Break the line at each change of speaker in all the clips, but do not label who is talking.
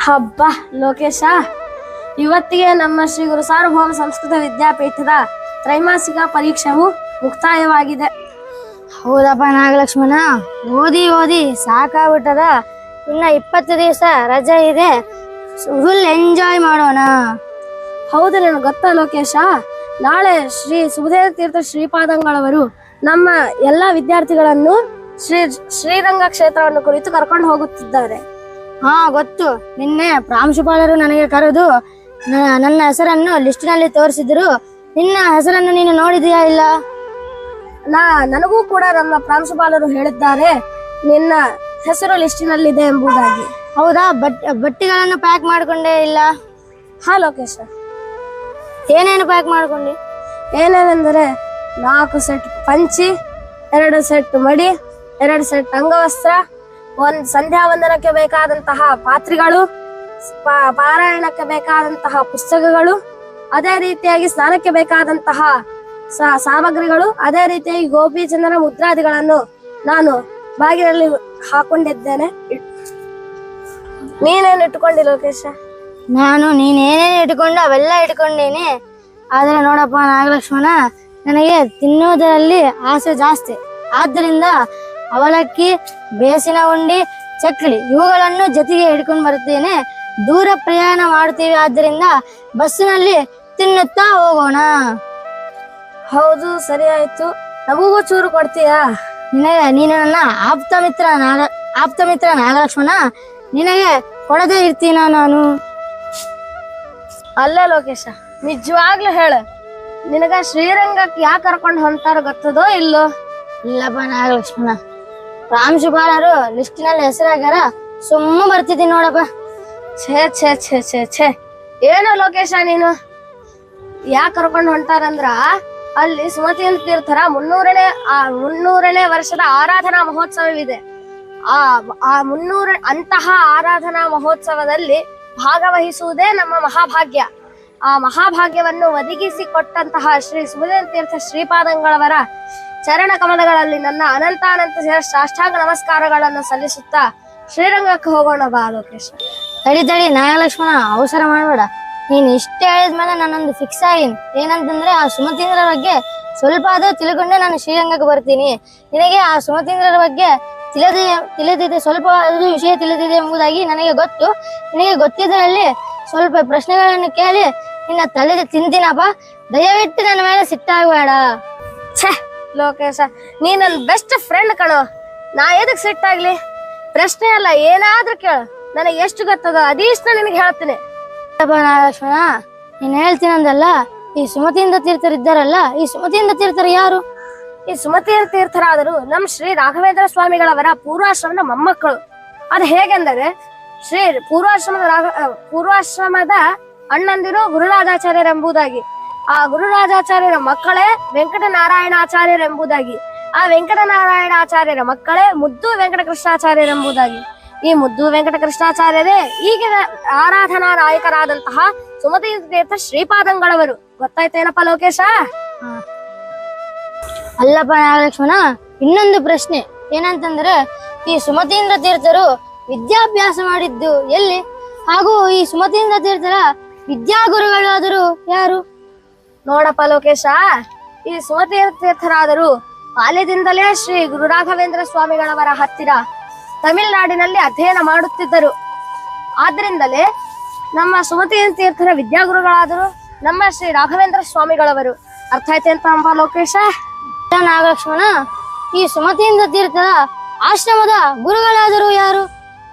ಹಬ್ಬ ಲೋಕೇಶ, ಇವತ್ತಿಗೆ ನಮ್ಮ ಶ್ರೀ ಗುರು ಸಾರ್ವಭೌಮ ಸಂಸ್ಕೃತ ವಿದ್ಯಾಪೀಠದ ತ್ರೈಮಾಸಿಕ ಪರೀಕ್ಷೆಯು ಮುಕ್ತಾಯವಾಗಿದೆ.
ಹೌದಪ್ಪ ನಾಗಲಕ್ಷ್ಮಣ, ಓದಿ ಓದಿ ಸಾಕಾಗ್ಬಿಟ್ಟದ. ಇನ್ನ 20 ದಿವಸ ರಜೆ ಇದೆ, ಫುಲ್ ಎಂಜಾಯ್ ಮಾಡೋಣ.
ಹೌದು, ನನಗೆ ಗೊತ್ತಾ ಲೋಕೇಶ, ನಾಳೆ ಶ್ರೀ ಸುಬುಧೇಂದ್ರ ತೀರ್ಥ ಶ್ರೀಪಾದಂಗಳವರು ನಮ್ಮ ಎಲ್ಲ ವಿದ್ಯಾರ್ಥಿಗಳನ್ನು ಶ್ರೀರಂಗ ಕ್ಷೇತ್ರವನ್ನು ಕುರಿತು ಕರ್ಕೊಂಡು ಹೋಗುತ್ತಿದ್ದಾರೆ.
ಹಾ ಗೊತ್ತು, ನಿನ್ನೆ ಪ್ರಾಂಶುಪಾಲರು ನನಗೆ ಕರೆದು ನನ್ನ ಹೆಸರನ್ನು ಲಿಸ್ಟಿನಲ್ಲಿ ತೋರಿಸಿದ್ರು. ನಿನ್ನ ಹೆಸರನ್ನು ನೀನು ನೋಡಿದೆಯಾ? ಇಲ್ಲ.
ನನಗೂ ಕೂಡ ನಮ್ಮ ಪ್ರಾಂಶುಪಾಲರು ಹೇಳಿದ್ದಾರೆ ನಿನ್ನ ಹೆಸರು ಲಿಸ್ಟಿನಲ್ಲಿದೆ ಎಂಬುದಾಗಿ.
ಹೌದಾ? ಬಟ್ಟೆಗಳನ್ನು ಪ್ಯಾಕ್ ಮಾಡ್ಕೊಂಡೇ? ಇಲ್ಲ.
ಹಾ ಲೋಕೇಶ,
ಏನೇನು ಪ್ಯಾಕ್ ಮಾಡ್ಕೊಂಡಿ?
ಏನೇನೆಂದರೆ 4 ಸೆಟ್ ಪಂಚಿ, 2 ಸೆಟ್ ಮಡಿ, 2 ಸೆಟ್ ಅಂಗವಸ್ತ್ರ, ಸಂಧ್ಯಾ ವಂದನಕ್ಕೆ ಬೇಕಾದಂತಹ ಪಾತ್ರೆಗಳು, ಪಾರಾಯಣಕ್ಕೆ ಬೇಕಾದಂತಹ ಪುಸ್ತಕಗಳು, ಅದೇ ರೀತಿಯಾಗಿ ಸ್ನಾನಕ್ಕೆ ಬೇಕಾದಂತಹ ಸಾಮಗ್ರಿಗಳು, ಅದೇ ರೀತಿಯಾಗಿ ಗೋಪಿಚಂದನ ಮುದ್ರಾದಿಗಳನ್ನು ನಾನು ಬಾಗಿಲಲ್ಲಿ ಹಾಕೊಂಡಿದ್ದೇನೆ. ನೀನೇನು ಇಟ್ಟುಕೊಂಡಿ ಲೋಕೇಶ?
ನಾನು ನೀನೇನೇನು ಇಟ್ಕೊಂಡು ಅವೆಲ್ಲ ಇಟ್ಕೊಂಡೇನೆ. ಆದರೆ ನೋಡಪ್ಪ ನಾಗಲಕ್ಷ್ಮಣ, ನನಗೆ ತಿನ್ನೋದರಲ್ಲಿ ಆಸೆ ಜಾಸ್ತಿ. ಆದ್ದರಿಂದ ಅವಲಕ್ಕಿ, ಬೇಸಿನ ಉಂಡಿ, ಚಕ್ಕಲಿ ಇವುಗಳನ್ನು ಜೊತೆಗೆ ಹಿಡ್ಕೊಂಡು ಬರುತ್ತೇನೆ. ದೂರ ಪ್ರಯಾಣ ಮಾಡ್ತೀವಿ, ಆದ್ದರಿಂದ ಬಸ್ಸಿನಲ್ಲಿ ತಿನ್ನುತ್ತಾ ಹೋಗೋಣ.
ಹೌದು, ಸರಿ ಆಯ್ತು. ನಮಗೂ ಚೂರು ಕೊಡ್ತೀಯಾ?
ನೀನು ನನ್ನ ಆಪ್ತ ಮಿತ್ರ ನಾಗಲಕ್ಷ್ಮಣ, ನಿನಗೆ ಕೊಡದೇ ಇರ್ತೀನ ನಾನು?
ಅಲ್ಲ ಲೋಕೇಶ, ನಿಜವಾಗ್ಲೂ ಹೇಳು, ನಿನಗ ಶ್ರೀರಂಗಕ್ಕೆ ಯಾಕೆ ಕರ್ಕೊಂಡು ಹೊಂಟಾರ ಗೊತ್ತದೋ ಇಲ್ಲೋ?
ಇಲ್ಲಪ್ಪ ನಾಗಲಕ್ಷ್ಮಣ, ಪ್ರಾಂಶುಪಾಲರು ಲಿಸ್ಟಿನಲ್ಲಿ ಹೆಸರಾಗ್ಯಾರ, ಸುಮ್ಮ ಬರ್ತಿದ್ದೀನಿ ನೋಡಪ್ಪ.
ಛೇ ಛೇ ಛೇ ಛೇ ಛೇ, ಏನೋ ಲೋಕೇಶ ನೀನು. ಯಾಕೆ ಕರ್ಕೊಂಡು ಹೊಂಟಾರಂದ್ರ, ಅಲ್ಲಿ ಸುಮತೀಂದ್ರ ತೀರ್ಥರ 300ನೇ ವರ್ಷದ ಆರಾಧನಾ ಮಹೋತ್ಸವವಿದೆ. ಆ 300 ಅಂತಹ ಆರಾಧನಾ ಮಹೋತ್ಸವದಲ್ಲಿ ಭಾಗವಹಿಸುವುದೇ ನಮ್ಮ ಮಹಾಭಾಗ್ಯ. ಆ ಮಹಾಭಾಗ್ಯವನ್ನು ಒದಗಿಸಿ ಕೊಟ್ಟಂತಹ ಶ್ರೀ ಸುಬುಧೇಂದ್ರ ತೀರ್ಥ ಶ್ರೀಪಾದಂಗಳವರ ಚರಣ ಕಮಲಗಳಲ್ಲಿ ನನ್ನ ಅನಂತಾನಂತ ಸಾಷ್ಟಾಂಗ ನಮಸ್ಕಾರಗಳನ್ನು ಸಲ್ಲಿಸುತ್ತಾ ಶ್ರೀರಂಗಕ್ಕೆ ಹೋಗೋಣ ಬಾ ಲೋಕೇಶ.
ತಡಿ ನಾಗಲಕ್ಷ್ಮಣ, ಅವಸರ ಮಾಡಬೇಡ. ನೀನು ಇಷ್ಟ ಹೇಳಿದ್ಮೇಲೆ ನಾನೊಂದು ಫಿಕ್ಸ್ ಆಗೀನಿ. ಏನಂತಂದ್ರೆ, ಆ ಸುಮತೀಂದ್ರರ ಬಗ್ಗೆ ಸ್ವಲ್ಪ ಆದ್ರೂ ತಿಳ್ಕೊಂಡೆ ನಾನು ಶ್ರೀರಂಗಕ್ಕೆ ಬರ್ತೀನಿ. ನಿನಗೆ ಆ ಸುಮತೀಂದ್ರರ ಬಗ್ಗೆ ತಿಳಿದಿದೆ, ಸ್ವಲ್ಪ ವಿಷಯ ತಿಳಿದಿದೆ ಎಂಬುದಾಗಿ ನನಗೆ ಗೊತ್ತು. ನಿನಗೆ ಗೊತ್ತಿದ್ದರಲ್ಲಿ ಸ್ವಲ್ಪ ಪ್ರಶ್ನೆಗಳನ್ನು ಕೇಳಿ ನಿನ್ನ ತಲೆ ತಿಂತೀನಪ್ಪ. ದಯವಿಟ್ಟು ನನ್ನ ಮೇಲೆ ಸಿಟ್ಟಾಗಬೇಡ.
ಛೇ ಲೋಕೇಶ, ನೀ ನನ್ನ ಬೆಸ್ಟ್ ಫ್ರೆಂಡ್ ಕಣೋ. ನಾ ಎದಕ್ ಸಿಟ್ಟಾಗ್ಲಿ? ಪ್ರಶ್ನೆ ಅಲ್ಲ, ಏನಾದ್ರೂ ಕೇಳು, ನನಗೆ ಎಷ್ಟು ಗೊತ್ತದ ಅದೀಷ್ಟ ನಿನಗೆ ಹೇಳ್ತೀನಿ.
ನಾಗಲಕ್ಷ್ಮಣ, ನೀನ್ ಹೇಳ್ತೀನಂದಲ್ಲ, ಈ ಸುಮತೀಂದ್ರ ತೀರ್ಥರಿದ್ದಾರಲ್ಲ, ಈ ಸುಮತೀಂದ್ರ ತೀರ್ಥರು ಯಾರು?
ಈ ಸುಮತೀಂದ್ರ ತೀರ್ಥರಾದರು ನಮ್ಮ ಶ್ರೀ ರಾಘವೇಂದ್ರ ಸ್ವಾಮಿಗಳವರ ಪೂರ್ವಾಶ್ರಮದ ಮೊಮ್ಮಕ್ಕಳು. ಅದು ಹೇಗೆಂದರೆ, ಶ್ರೀ ಪೂರ್ವಾಶ್ರಮದ ಅಣ್ಣಂದಿರು ಗುರುರಾಜಾಚಾರ್ಯರೆಂಬುದಾಗಿ, ಆ ಗುರುರಾಜಾಚಾರ್ಯರ ಮಕ್ಕಳೇ ವೆಂಕಟನಾರಾಯಣಾಚಾರ್ಯರೆಂಬುದಾಗಿ, ಆ ವೆಂಕಟನಾರಾಯಣಾಚಾರ್ಯರ ಮಕ್ಕಳೇ ಮುದ್ದು ವೆಂಕಟಕೃಷ್ಣಾಚಾರ್ಯರೆಂಬುದಾಗಿ. ಈ ಮುದ್ದು ವೆಂಕಟಕೃಷ್ಣಾಚಾರ್ಯರೇ ಈಗಿನ ಆರಾಧನಾ ನಾಯಕರಾದಂತಹ ಸುಮತೀಂದ್ರ ತೀರ್ಥ ಶ್ರೀಪಾದಂಗಳವರು. ಗೊತ್ತಾಯ್ತೇನಪ್ಪ ಲೋಕೇಶ?
ಅಲ್ಲಪ್ಪ ನಾಗಲಕ್ಷ್ಮಣ, ಇನ್ನೊಂದು ಪ್ರಶ್ನೆ ಏನಂತಂದ್ರೆ, ಈ ಸುಮತೀಂದ್ರ ತೀರ್ಥರು ವಿದ್ಯಾಭ್ಯಾಸ ಮಾಡಿದ್ದು ಎಲ್ಲಿ? ಹಾಗೂ ಈ ಸುಮತೀಂದ್ರ ತೀರ್ಥರ ವಿದ್ಯಾಗುರುಗಳಾದರೂ ಯಾರು?
ನೋಡಪ್ಪ ಲೋಕೇಶ, ಈ ಸುಮತೀಂದ್ರ ತೀರ್ಥರಾದರು ಬಾಲ್ಯದಿಂದಲೇ ಶ್ರೀ ಗುರು ರಾಘವೇಂದ್ರ ಸ್ವಾಮಿಗಳವರ ಹತ್ತಿರ ತಮಿಳುನಾಡಿನಲ್ಲಿ ಅಧ್ಯಯನ ಮಾಡುತ್ತಿದ್ದರು. ಆದ್ರಿಂದಲೇ ನಮ್ಮ ಸುಮತೀಂದ್ರ ತೀರ್ಥರ ವಿದ್ಯಾಗುರುಗಳಾದರು ನಮ್ಮ ಶ್ರೀ ರಾಘವೇಂದ್ರ ಸ್ವಾಮಿಗಳವರು. ಅರ್ಥ ಆಯ್ತೇನಪ್ಪ ಲೋಕೇಶ?
ನಾಗಲಕ್ಷ್ಮಣ, ಈ ಸುಮತೀಂದ್ರ ತೀರ್ಥದ ಆಶ್ರಮದ ಗುರುಗಳಾದರೂ ಯಾರು?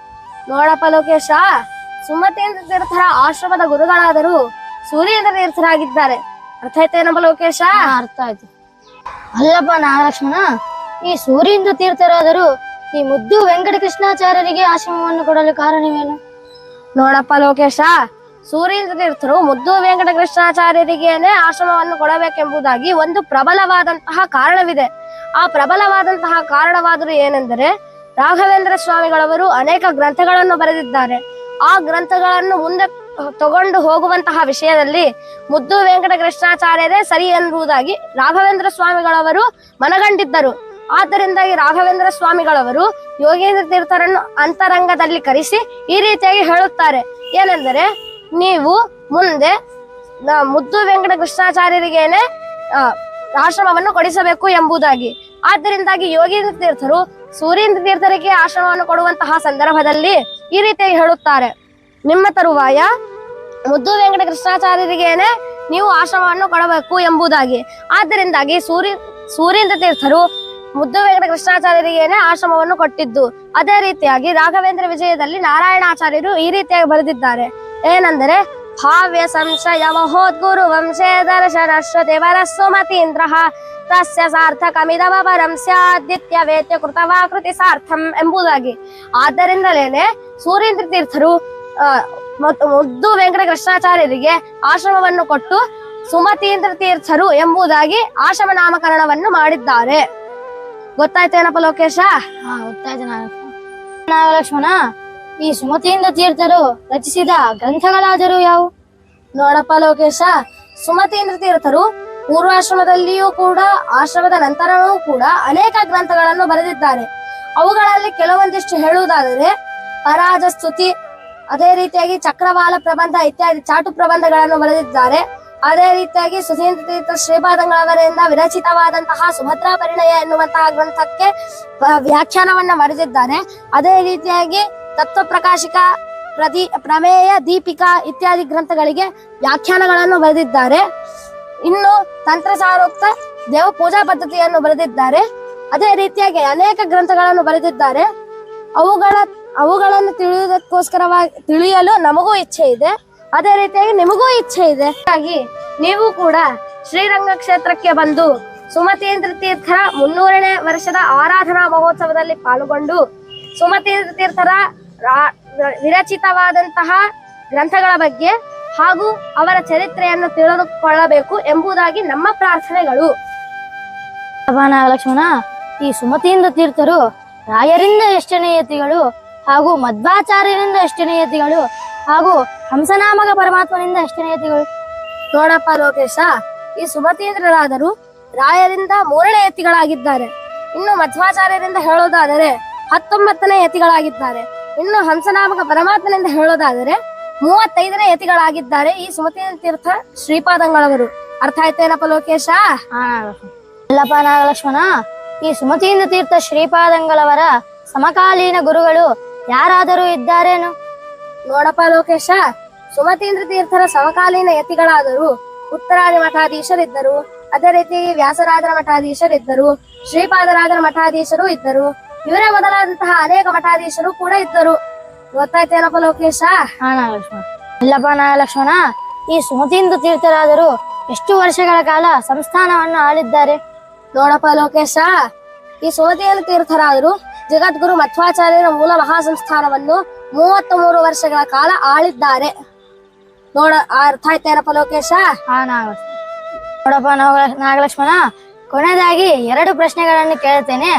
ನೋಡಪ್ಪ ಲೋಕೇಶ, ಸುಮತೀಂದ್ರ ತೀರ್ಥರ ಆಶ್ರಮದ ಗುರುಗಳಾದರೂ ಸೂರ್ಯೇಂದ್ರ ತೀರ್ಥರಾಗಿದ್ದಾರೆ. ಅರ್ಥ ಆಯ್ತೇನಪ್ಪ ಲೋಕೇಶ?
ಅರ್ಥ ಆಯ್ತು. ಅಲ್ಲಪ್ಪ ನಾಗಲಕ್ಷ್ಮಣ, ಈ ಸೂರ್ಯೇಂದ್ರ ತೀರ್ಥರಾದರೂ ಈ ಮುದ್ದು ವೆಂಕಟಕೃಷ್ಣಾಚಾರ್ಯರಿಗೆ ಆಶ್ರಮವನ್ನು ಕೊಡಲು ಕಾರಣವೇನು?
ನೋಡಪ್ಪ ಲೋಕೇಶ, ಸೂರ್ಯೇಂದ್ರ ತೀರ್ಥರು ಮುದ್ದು ವೆಂಕಟಕೃಷ್ಣಾಚಾರ್ಯರಿಗೇನೆ ಆಶ್ರಮವನ್ನು ಕೊಡಬೇಕೆಂಬುದಾಗಿ ಒಂದು ಪ್ರಬಲವಾದಂತಹ ಕಾರಣವಿದೆ. ಆ ಪ್ರಬಲವಾದಂತಹ ಕಾರಣವಾದರೂ ಏನೆಂದರೆ, ರಾಘವೇಂದ್ರ ಸ್ವಾಮಿಗಳವರು ಅನೇಕ ಗ್ರಂಥಗಳನ್ನು ಬರೆದಿದ್ದಾರೆ. ಆ ಗ್ರಂಥಗಳನ್ನು ಮುಂದೆ ತಗೊಂಡು ಹೋಗುವಂತಹ ವಿಷಯದಲ್ಲಿ ಮುದ್ದು ವೆಂಕಟಕೃಷ್ಣಾಚಾರ್ಯರೇ ಸರಿ ಎನ್ನುವುದಾಗಿ ರಾಘವೇಂದ್ರ ಸ್ವಾಮಿಗಳವರು ಮನಗಂಡಿದ್ದರು. ಆದ್ದರಿಂದಾಗಿ ರಾಘವೇಂದ್ರ ಸ್ವಾಮಿಗಳವರು ಯೋಗೇಂದ್ರ ತೀರ್ಥರನ್ನು ಅಂತರಂಗದಲ್ಲಿ ಕರೆಸಿ ಈ ರೀತಿಯಾಗಿ ಹೇಳುತ್ತಾರೆ. ಏನೆಂದರೆ, ನೀವು ಮುಂದೆ ಮುದ್ದು ವೆಂಕಟ ಕೃಷ್ಣಾಚಾರ್ಯರಿಗೇನೆ ಆಶ್ರಮವನ್ನು ಕೊಡಿಸಬೇಕು ಎಂಬುದಾಗಿ. ಆದ್ದರಿಂದಾಗಿ ಯೋಗೇಂದ್ರ ತೀರ್ಥರು ಸೂರ್ಯೇಂದ್ರ ತೀರ್ಥರಿಗೆ ಆಶ್ರಮವನ್ನು ಕೊಡುವಂತಹ ಸಂದರ್ಭದಲ್ಲಿ ಈ ರೀತಿಯಾಗಿ ಹೇಳುತ್ತಾರೆ, ನಿಮ್ಮ ತರುವಾಯ ಮುದ್ದು ವೆಂಕಟ ಕೃಷ್ಣಾಚಾರ್ಯರಿಗೇನೆ ನೀವು ಆಶ್ರಮವನ್ನು ಕೊಡಬೇಕು ಎಂಬುದಾಗಿ. ಆದ್ದರಿಂದಾಗಿ ಸೂರ್ಯೇಂದ್ರ ತೀರ್ಥರು ಮುದ್ದು ವೆಂಕಟ ಕೃಷ್ಣಾಚಾರ್ಯರಿಗೇನೆ ಆಶ್ರಮವನ್ನು ಕೊಟ್ಟಿದ್ದು. ಅದೇ ರೀತಿಯಾಗಿ ರಾಘವೇಂದ್ರ ವಿಜಯದಲ್ಲಿ ನಾರಾಯಣಾಚಾರ್ಯರು ಈ ರೀತಿಯಾಗಿ ಬರೆದಿದ್ದಾರೆ. ಏನೆಂದರೆ, ಭಾವ್ಯ ಸಂಶಯ ಮಹೋದ್ಗುರು ವಂಶೇ ದರ್ಶನಶ್ವತೆ ವರಸ್ಸುಮತೀಂದ್ರ ತಸ್ಯ ಸಾರ್ಥಕಮಿದವರಂ ಸ್ಯಾದಿತ್ಯ ವೇತ್ಯ ಕೃತವಾಕೃತಿ ಸಾರ್ಥಂ ಎಂಬುದಾಗಿ. ಆದ್ದರಿಂದಲೇನೆ ಸೂರ್ಯೇಂದ್ರ ತೀರ್ಥರು ಮುದ್ದು ವೆಂಕಟ ಕೃಷ್ಣಾಚಾರ್ಯರಿಗೆ ಆಶ್ರಮವನ್ನು ಕೊಟ್ಟು ಸುಮತೀಂದ್ರ ತೀರ್ಥರು ಎಂಬುದಾಗಿ ಆಶ್ರಮ ನಾಮಕರಣವನ್ನು ಮಾಡಿದ್ದಾರೆ. ಗೊತ್ತಾಯ್ತೇನಪ್ಪ ಲೋಕೇಶ?
ಗೊತ್ತಾಯ್ತು ನಾಗಲಕ್ಷ್ಮಣ. ಈ ಸುಮತೀಂದ್ರ ತೀರ್ಥರು ರಚಿಸಿದ ಗ್ರಂಥಗಳಾದರೂ ಯಾವುವು?
ನೋಡಪ್ಪ ಲೋಕೇಶ, ಸುಮತೀಂದ್ರ ತೀರ್ಥರು ಪೂರ್ವಾಶ್ರಮದಲ್ಲಿಯೂ ಕೂಡ ಆಶ್ರಮದ ನಂತರವೂ ಕೂಡ ಅನೇಕ ಗ್ರಂಥಗಳನ್ನು ಬರೆದಿದ್ದಾರೆ. ಅವುಗಳಲ್ಲಿ ಕೆಲವೊಂದಿಷ್ಟು ಹೇಳುವುದಾದರೆ ಪರಾಜ ಸ್ತುತಿ, ಅದೇ ರೀತಿಯಾಗಿ ಚಕ್ರವಾಲ ಪ್ರಬಂಧ ಇತ್ಯಾದಿ ಚಾಟು ಪ್ರಬಂಧಗಳನ್ನು ಬರೆದಿದ್ದಾರೆ. ಅದೇ ರೀತಿಯಾಗಿ ಸುಧೀಂದ್ರ ತೀರ್ಥ ಶ್ರೀಪಾದಂಗಳವರಿಂದ ವಿರಚಿತವಾದಂತಹ ಸುಭದ್ರಾ ಪರಿಣಯ ಎನ್ನುವಂತಹ ಗ್ರಂಥಕ್ಕೆ ವ್ಯಾಖ್ಯಾನವನ್ನ ಬರೆದಿದ್ದಾರೆ. ಅದೇ ರೀತಿಯಾಗಿ ತತ್ವ ಪ್ರಕಾಶಿಕ, ಪ್ರಮೇಯ, ದೀಪಿಕಾ ಇತ್ಯಾದಿ ಗ್ರಂಥಗಳಿಗೆ ವ್ಯಾಖ್ಯಾನಗಳನ್ನು ಬರೆದಿದ್ದಾರೆ. ಇನ್ನು ತಂತ್ರಸಾರೋಕ್ತ ದೇವ ಪೂಜಾ ಪದ್ಧತಿಯನ್ನು ಬರೆದಿದ್ದಾರೆ. ಅದೇ ರೀತಿಯಾಗಿ ಅನೇಕ ಗ್ರಂಥಗಳನ್ನು ಬರೆದಿದ್ದಾರೆ. ಅವುಗಳನ್ನು ತಿಳಿಯಲು ನಮಗೂ ಇಚ್ಛೆ ಇದೆ, ಅದೇ ರೀತಿಯಾಗಿ ನಿಮಗೂ ಇಚ್ಛೆ ಇದೆ. ಹಾಗಾಗಿ ನೀವು ಕೂಡ ಶ್ರೀರಂಗ ಕ್ಷೇತ್ರಕ್ಕೆ ಬಂದು ಸುಮತೀಂದ್ರ ತೀರ್ಥರ 300ನೇ ವರ್ಷದ ಆರಾಧನಾ ಮಹೋತ್ಸವದಲ್ಲಿ ಪಾಲ್ಗೊಂಡು ಸುಮತೀಂದ್ರ ತೀರ್ಥರ ವಿರಚಿತವಾದಂತಹ ಗ್ರಂಥಗಳ ಬಗ್ಗೆ ಹಾಗೂ ಅವರ ಚರಿತ್ರೆಯನ್ನು ತಿಳಿದುಕೊಳ್ಳಬೇಕು ಎಂಬುದಾಗಿ ನಮ್ಮ ಪ್ರಾರ್ಥನೆಗಳು.
ನಾಗಲಕ್ಷ್ಮಣ, ಈ ಸುಮತೀಂದ್ರ ತೀರ್ಥರು ರಾಯರಿಂದ ಎಷ್ಟನೇ ಯತಿಗಳು ಹಾಗೂ ಮಧ್ವಾಚಾರ್ಯರಿಂದ ಎಷ್ಟನೇ ಯತಿಗಳು ಹಾಗೂ ಹಂಸನಾಮಕ ಪರಮಾತ್ಮನಿಂದ ಎಷ್ಟನೇ ಯತಿಗಳು?
ನೋಡಪ್ಪ ಲೋಕೇಶ, ಈ ಸುಮತೀಂದ್ರರಾದರು ರಾಯರಿಂದ 3ನೇ ಯತಿಗಳಾಗಿದ್ದಾರೆ. ಇನ್ನು ಮಧ್ವಾಚಾರ್ಯರಿಂದ ಹೇಳೋದಾದರೆ 19ನೇ ಯತಿಗಳಾಗಿದ್ದಾರೆ. ಇನ್ನು ಹಂಸನಾಮಕ ಪರಮಾತ್ಮನಿಂದ ಹೇಳೋದಾದರೆ 35ನೇ ಯತಿಗಳಾಗಿದ್ದಾರೆ ಈ ಸುಮತೀಂದ್ರ ತೀರ್ಥ ಶ್ರೀಪಾದಂಗಳವರು. ಅರ್ಥ ಆಯ್ತೇನಪ್ಪ ಲೋಕೇಶ?
ಅಲ್ಲಪ್ಪ ನಾಗಲಕ್ಷ್ಮಣ, ಈ ಸುಮತೀಂದ್ರ ತೀರ್ಥ ಶ್ರೀಪಾದಂಗಳವರ ಸಮಕಾಲೀನ ಗುರುಗಳು ಯಾರಾದರೂ ಇದ್ದಾರೇನು?
ನೋಡಪ್ಪ ಲೋಕೇಶ, ಸುಮತೀಂದ್ರ ತೀರ್ಥರ ಸಮಕಾಲೀನ ಯತಿಗಳಾದರೂ ಉತ್ತರಾದಿ ಮಠಾಧೀಶರಿದ್ದರು. ಅದೇ ರೀತಿ ವ್ಯಾಸರಾಜರ ಮಠಾಧೀಶರಿದ್ದರು, ಶ್ರೀಪಾದರಾಜರ ಮಠಾಧೀಶರು ಇದ್ದರು. ಇವರೇ ಮೊದಲಾದಂತಹ ಅನೇಕ ಮಠಾಧೀಶರು ಕೂಡ ಇದ್ದರು. ಗೊತ್ತಾಯ್ತೇನಪ್ಪ ಲೋಕೇಶ?
ಇಲ್ಲಪ್ಪ ನಾಗಲಕ್ಷ್ಮಣ, ಈ ಸುಮತೀಂದ್ರ ತೀರ್ಥರಾದರು ಎಷ್ಟು ವರ್ಷಗಳ ಕಾಲ ಸಂಸ್ಥಾನವನ್ನು ಆಳಿದ್ದಾರೆ?
ನೋಡಪ್ಪ ಲೋಕೇಶ, ಈ ಸುಮತೀಂದ್ರ ತೀರ್ಥರಾದರು ಜಗದ್ಗುರು ಮಧ್ವಾಚಾರ್ಯರ ಮೂಲ ಮಹಾಸಂಸ್ಥಾನವನ್ನು 33 ವರ್ಷಗಳ ಕಾಲ ಆಳಿದ್ದಾರೆ. ಅರ್ಥ ಆಯ್ತೇನಪ್ಪ ಲೋಕೇಶ?
ನೋಡಪ್ಪ ನಾಗಲಕ್ಷ್ಮಣ, ಕೊನೆಯದಾಗಿ 2 ಪ್ರಶ್ನೆಗಳನ್ನು ಕೇಳ್ತೇನೆ,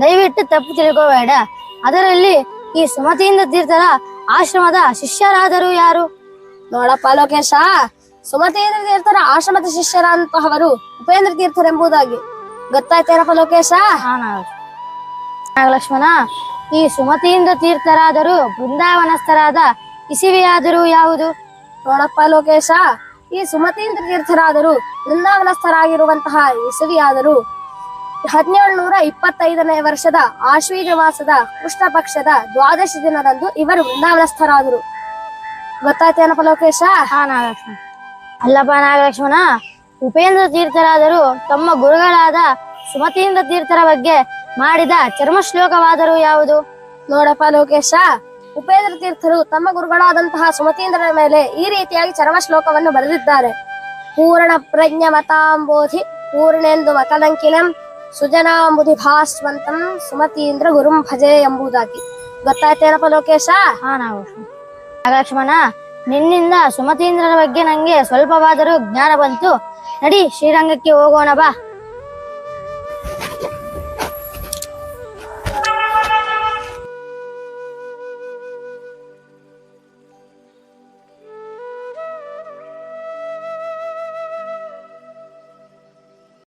ದಯವಿಟ್ಟು ತಪ್ಪು ತಿಳ್ಕೋಬೇಡ. ಅದರಲ್ಲಿ ಈ ಸುಮತೀಂದ್ರ ತೀರ್ಥರ ಆಶ್ರಮದ ಶಿಷ್ಯರಾದರು ಯಾರು?
ನೋಡಪ್ಪ ಲೋಕೇಶ, ಸುಮತೀಂದ್ರ ತೀರ್ಥರ ಆಶ್ರಮದ ಶಿಷ್ಯರಂತಹವರು ಉಪೇಂದ್ರ ತೀರ್ಥರೆಂಬುದಾಗಿ. ಗೊತ್ತಾಯ್ತೇನಪ್ಪ ಲೋಕೇಶ?
ನಾಗಲಕ್ಷ್ಮಣ, ಈ ಸುಮತೀಂದ್ರ ತೀರ್ಥರಾದರು ಬೃಂದಾವನಸ್ಥರಾದ ಇಸಿವಿಯಾದರೂ ಯಾವುದು?
ನೋಡಪ್ಪ ಲೋಕೇಶ, ಈ ಸುಮತೀಂದ್ರ ತೀರ್ಥರಾದರು ಬೃಂದಾವನಸ್ಥರಾಗಿರುವಂತಹ ಇಸವಿಯಾದರು 1725ನೇ ವರ್ಷದ ಆಶ್ವೀಜ ಮಾಸದ ಕೃಷ್ಣ ಪಕ್ಷದ 12 ದಿನದಂದು ಇವರು ಬೃಂದಾವನಸ್ಥರಾದರು. ಗೊತ್ತಾಯ್ತೇನಪ್ಪ ಲೋಕೇಶ?
ಅಲ್ಲಪ್ಪ ನಾಗಲಕ್ಷ್ಮಣ, ಉಪೇಂದ್ರ ತೀರ್ಥರಾದರು ತಮ್ಮ ಗುರುಗಳಾದ ಸುಮತೀಂದ್ರ ತೀರ್ಥರ ಬಗ್ಗೆ ಮಾಡಿದ ಚರ್ಮ ಶ್ಲೋಕವಾದರೂ ಯಾವುದು?
ನೋಡಪ್ಪ ಲೋಕೇಶ, ಉಪೇಂದ್ರ ತೀರ್ಥರು ತಮ್ಮ ಗುರುಗಳಾದಂತಹ ಸುಮತೀಂದ್ರರ ಮೇಲೆ ಈ ರೀತಿಯಾಗಿ ಚರ್ಮ ಶ್ಲೋಕವನ್ನು ಬರೆದಿದ್ದಾರೆ. ಪೂರ್ಣ ಪ್ರಜ್ಞ ಮತಾಂಬೋಧಿ ಪೂರ್ಣೇಂದು ಮಕಲಂಕಿನಂ ಸುಜನಾಂಬುಧಿ ಭಾಸ್ವಂತಂ ಸುಮತೀಂದ್ರ ಗುರುಂ ಭಜೆ ಎಂಬುದಾಗಿ. ಗೊತ್ತಾಯ್ತೇನಪ್ಪ ಲೋಕೇಶ?
ನಾಗಲಕ್ಷ್ಮಣ, ನಿನ್ನಿಂದ ಸುಮತೀಂದ್ರರ ಬಗ್ಗೆ ನಂಗೆ ಸ್ವಲ್ಪವಾದರೂ ಜ್ಞಾನ ಬಂತು. ನಡಿ ಶ್ರೀರಂಗಕ್ಕೆ ಹೋಗೋಣ ಬಾ.